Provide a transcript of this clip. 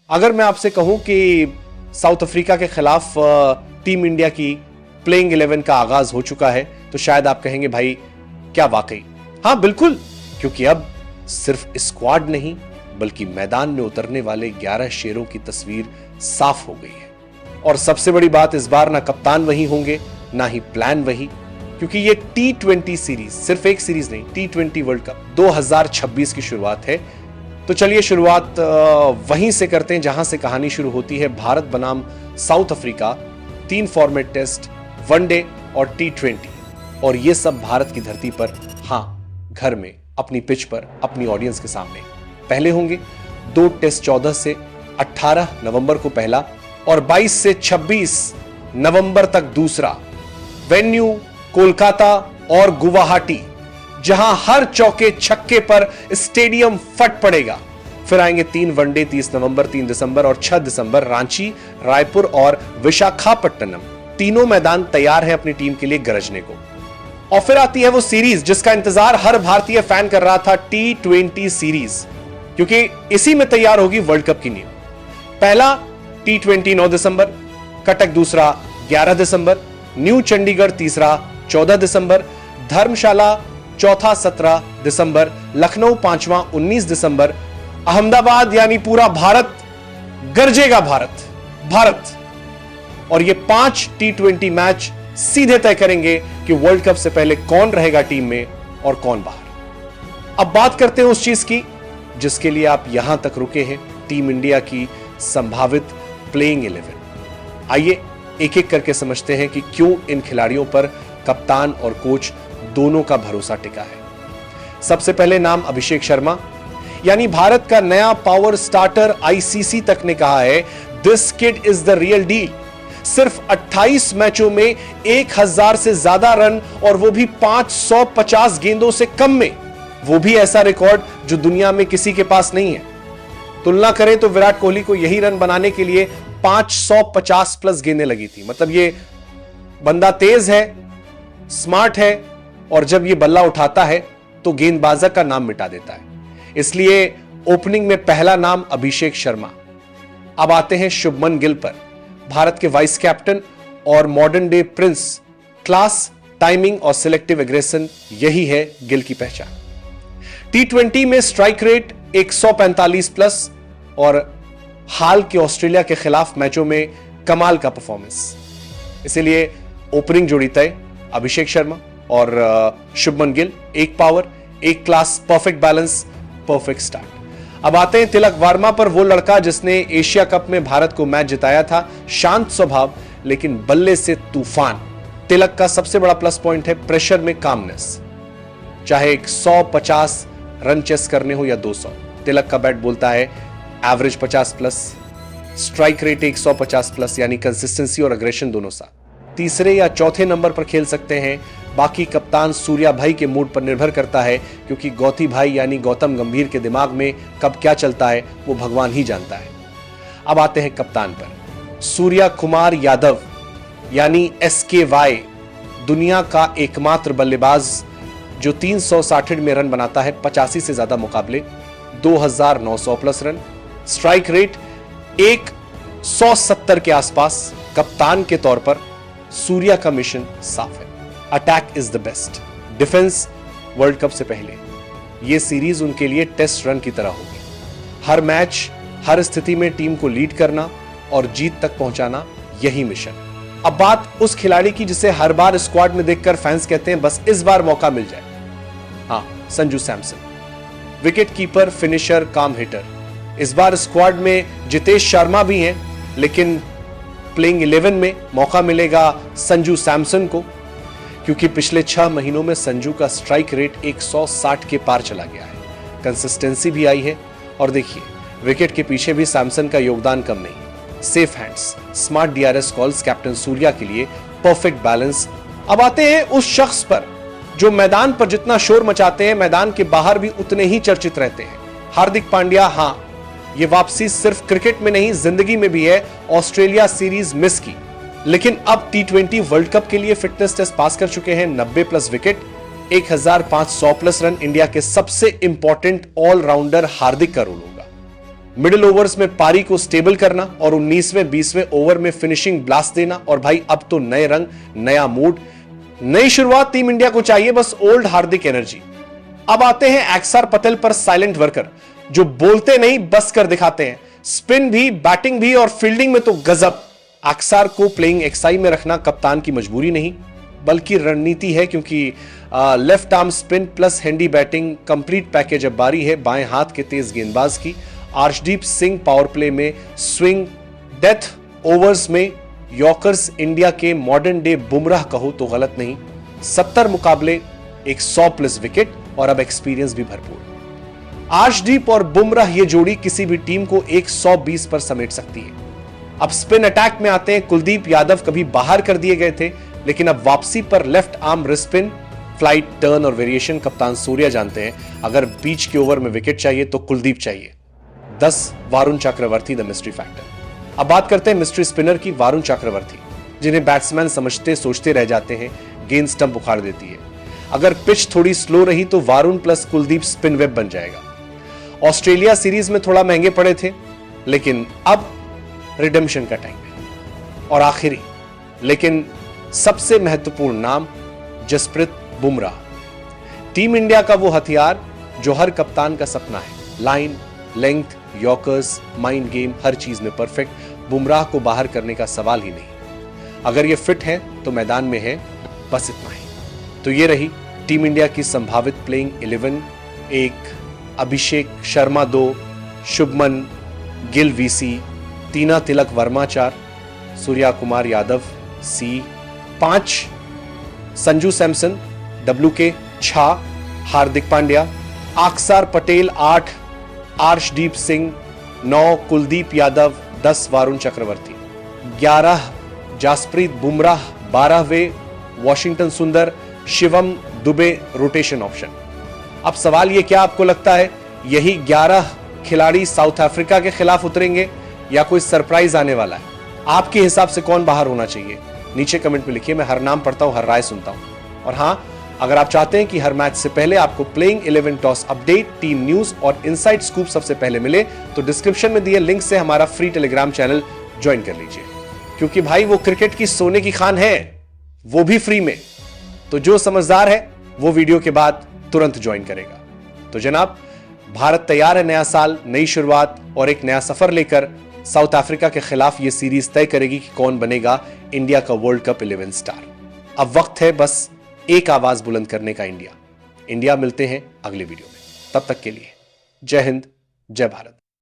अगर मैं आपसे कहूं कि साउथ अफ्रीका के खिलाफ टीम इंडिया की प्लेइंग 11 का आगाज हो चुका है तो शायद आप कहेंगे भाई क्या वाकई? हां बिल्कुल, क्योंकि अब सिर्फ स्क्वाड नहीं बल्कि मैदान में उतरने वाले 11 शेरों की तस्वीर साफ हो गई है। और सबसे बड़ी बात, इस बार ना कप्तान वही होंगे ना ही प्लान वही, क्योंकि ये T20 सीरीज, सिर्फ एक सीरीज नहीं, T20 वर्ल्ड कप 2026 की शुरुआत है। तो चलिए शुरुआत वहीं से करते हैं जहां से कहानी शुरू होती है। भारत बनाम South Africa, 3 format test, one day और T20, और ये सब भारत की धरती पर, हां घर में, अपनी पिच पर, अपनी ऑडियंस के सामने। पहले होंगे 2 टेस्ट 14 से 18 नवंबर को पहला और 22 से 26 नवंबर तक दूसरा। वेन्यू कोलकाता और गुवाहाटी, जहां हर चौके छक्के पर स्टेडियम फट पड़ेगा। फिर आएंगे 3 वनडे, 30 नवंबर, 3 दिसंबर और 6 दिसंबर। रांची, रायपुर और विशाखापट्टनम, तीनों मैदान तैयार हैं अपनी टीम के लिए गरजने को। और फिर आती है वो सीरीज जिसका इंतजार हर भारतीय फैन कर रहा था, T20 सीरीज, क्योंकि इसी में तैयार होगी वर्ल्ड कप की नींव। पहला T20 9 दिसंबर, कटक दूसरा 11 दिसंबर, न्यू चंडीगढ़ तीसरा 14 दिसंबर, धर्मशाला चौथा 17 दिसंबर, लखनऊ पांचवां 19 दिसंबर, अहमदाबाद, यानी पूरा भारत गरजेगा, भारत। और ये 5 T20 मैच सीधे तय करेंगे कि वर्ल्ड कप से पहले कौन रहेगा टीम में और कौन बाहर। अब बात करते हैं उस चीज की जिसके लिए आप यहां तक रुके हैं, टीम इंडिया की संभावित प्लेइंग 11। आइए एक एक करके समझते हैं कि क्यों इन खिलाड़ियों पर कप्तान और कोच दोनों का भरोसा टिका है। सबसे पहले नाम अभिषेक शर्मा, यानी भारत का नया पावर स्टार्टर। आईसीसी तक ने कहा है this kid is the real deal. सिर्फ 28 मैचों में 1000 से ज्यादा रन, और वो भी 550 गेंदों से कम में। वो भी ऐसा रिकॉर्ड जो दुनिया में किसी के पास नहीं है। तुलना करें तो विराट कोहली को यही रन बनाने के लिए 550 प्लस गेंदें लगी थी। मतलब ये बंदा तेज है, स्मार्ट है, और जब ये बल्ला उठाता है तो गेंदबाजक का नाम मिटा देता है। इसलिए ओपनिंग में पहला नाम अभिषेक शर्मा। अब आते हैं शुभमन गिल पर, भारत के वाइस कैप्टन और modern day Prince. Class, timing और सिलेक्टिव एग्रेशन, यही है गिल की पहचान। T20 में स्ट्राइक रेट 145 प्लस, और हाल के ऑस्ट्रेलिया के खिलाफ मैचों में कमाल का परफॉर्मेंस। इसीलिए ओपनिंग जोड़ी तय, अभिषेक शर्मा और Shubman Gill. 1 power, 1 class, perfect balance, perfect start. अब आते हैं तिलक वर्मा पर, वो लड़का जिसने एशिया कप में भारत को मैच जिताया था। शांत स्वभाव लेकिन बल्ले से तूफान। तिलक का सबसे बड़ा प्लस पॉइंट है प्रेशर में कामनेस। चाहे 150 रन चेस करने हो या 200, तिलक का बैट बोलता है average 50 plus, strike rate 150 plus, यानी कंसिस्टेंसी और अग्रेशन दोनों साथ। तीसरे या चौथे नंबर पर खेल सकते हैं। बाकी कप्तान सूर्या भाई के मूड पर निर्भर करता है, क्योंकि गौती भाई यानी गौतम गंभीर के दिमाग में कब क्या चलता है वो भगवान ही जानता है। अब आते हैं कप्तान पर, सूर्या कुमार यादव यानी SKY, दुनिया का एकमात्र बल्लेबाज जो 360 में रन बनाता है 85 से ज्यादा मुकाबले, 2900 प्लस रन, स्ट्राइक रेट 170 के आसपास। कप्तान के तौर पर सूर्या का मिशन साफ है, attack is the best. Defence world cup से पहले यह सीरीज उनके लिए टेस्ट रन की तरह होगी। हर मैच, हर स्थिति में टीम को लीड करना और जीत तक पहुंचाना, यही मिशन। अब बात उस खिलाड़ी की जिसे हर बार स्क्वाड में देखकर फैंस कहते हैं बस इस बार मौका मिल जाए। हां, Sanju Samson, wicket keeper, finisher, काम हिटर। इस बार स्क्वाड में जितेश शर्मा भी हैं, लेकिन प्लेइंग 11 में मौका मिलेगा संजू सैमसन को, क्योंकि पिछले 6 महीनों में संजू का स्ट्राइक रेट 160 के पार चला गया है। कंसिस्टेंसी भी आई है, और देखिए विकेट के पीछे भी सैमसन का योगदान कम नहीं। Safe hands, smart DRS calls captain Surya के लिए, परफेक्ट बैलेंस। अब आते हैं उस शख्स पर जो मैदान पर जितना शोर मचाते हैं, मैदान के बाहर भी उतने ही चर्चित रहते हैं। हार्दिक पांड्या। हां, ये वापसी सिर्फ क्रिकेट में नहीं, जिंदगी में भी है। ऑस्ट्रेलिया सीरीज मिस की, लेकिन अब T20 वर्ल्ड कप के लिए फिटनेस टेस्ट पास कर चुके हैं। 90 plus wicket, 1500 plus run. India के सबसे इंपॉर्टेंट ऑलराउंडर हार्दिक का रोल होगा। मिडिल ओवर्स में पारी को स्टेबल करना और 19वें 20वें ओवर में फिनिशिंग ब्लास्ट देना। और भाई अब तो नए रंग, नया मूड, नई शुरुआत टीम इंडिया को चाहिए, बस ओल्ड हार्दिक एनर्जी। अब आते हैं अक्षर पटेल पर, साइलेंट वर्कर जो बोलते नहीं बस कर दिखाते हैं। स्पिन भी, बैटिंग भी और फील्डिंग में तो गजब। अक्षर को प्लेइंग एक्सआई में रखना कप्तान की मजबूरी नहीं बल्कि रणनीति है, क्योंकि left arm spin plus handy batting complete package अब बारी है बाएं हाथ के तेज गेंदबाज की। अर्शदीप सिंह पावर प्ले में स्विंग, डेथ ओवर्स में यॉर्कर्स, इंडिया के मॉडर्न डे बुमराह कहो तो गलत नहीं। 70 मुकाबले, एक 100 प्लस विकेट और अब एक्सपीरियंस भी भरपूर। अर्शदीप और बुमराह ये जोड़ी किसी भी टीम को 120 पर समेट सकती है। अब स्पिन अटैक में आते हैं। कुलदीप यादव कभी बाहर कर दिए गए थे, लेकिन अब वापसी पर लेफ्ट आर्म रिस्पिन, फ्लाइट, टर्न और वेरिएशन कप्तान सूर्या जानते हैं। अगर बीच के ओवर में विकेट चाहिए तो कुलदीप चाहिए। 10 Varun Chakravarthy the mystery factor. अब बात करते हैं मिस्ट्री स्पिनर की, वरुण चक्रवर्ती, जिन्हें बैट्समैन समझते सोचते रह जाते हैं। गेंद स्टंप उखाड़ देती है। अगर पिच थोड़ी स्लो रही तो Varun plus Kuldeep spin web बन जाएगा। ऑस्ट्रेलिया सीरीज में थोड़ा महंगे पड़े थे, लेकिन अब रिडेम्पशन का टाइम है। और आखिरी लेकिन सबसे महत्वपूर्ण नाम, जसप्रीत बुमराह। टीम इंडिया का वो हथियार जो हर कप्तान का सपना है। Line, length, yorkers, mind game, हर चीज में परफेक्ट। बुमराह को बाहर करने का सवाल ही नहीं। अगर ये फिट है तो मैदान में है, बस इतना ही। तो ये रही टीम इंडिया की संभावित प्लेइंग 11। 1 अभिषेक शर्मा, 2 शुभमन गिल वीसी, 3 तिलक वर्मा, 4 सूर्या कुमार यादव सी, 5 संजू सैमसन WK, 6 हार्दिक पांड्या, अक्षर पटेल, 8 अर्शदीप सिंह, 9 कुलदीप यादव, 10 वरुण चक्रवर्ती, 11 जसप्रीत बुमराह, 12वें वॉशिंगटन सुंदर, शिवम दुबे रोटेशन ऑप्शन। अब सवाल ये, क्या आपको लगता है यही 11 खिलाड़ी साउथ अफ्रीका के खिलाफ उतरेंगे या कोई सरप्राइज आने वाला है? आपके हिसाब से कौन बाहर होना चाहिए? नीचे कमेंट में लिखिए। मैं हर नाम पढ़ता हूं, हर राय सुनता हूं। और हां, अगर आप चाहते हैं कि हर मैच से पहले आपको playing 11 toss update, team news और इनसाइड स्कूप सबसे पहले मिले तो डिस्क्रिप्शन में दिए लिंक से हमारा फ्री टेलीग्राम चैनल ज्वाइन कर लीजिए, क्योंकि भाई वो क्रिकेट की सोने की खान है, वो भी फ्री में। तो जो समझदार है वो वीडियो के बाद तुरंत ज्वाइन करेगा। तो जनाब, भारत तैयार है नया साल, नई शुरुआत और एक नया सफर लेकर। साउथ अफ्रीका के खिलाफ यह सीरीज तय करेगी कि कौन बनेगा इंडिया का वर्ल्ड कप 11 स्टार। अब वक्त है बस एक आवाज बुलंद करने का, इंडिया। इंडिया। मिलते हैं अगले वीडियो में, तब तक के लिए जय हिंद, जय भारत।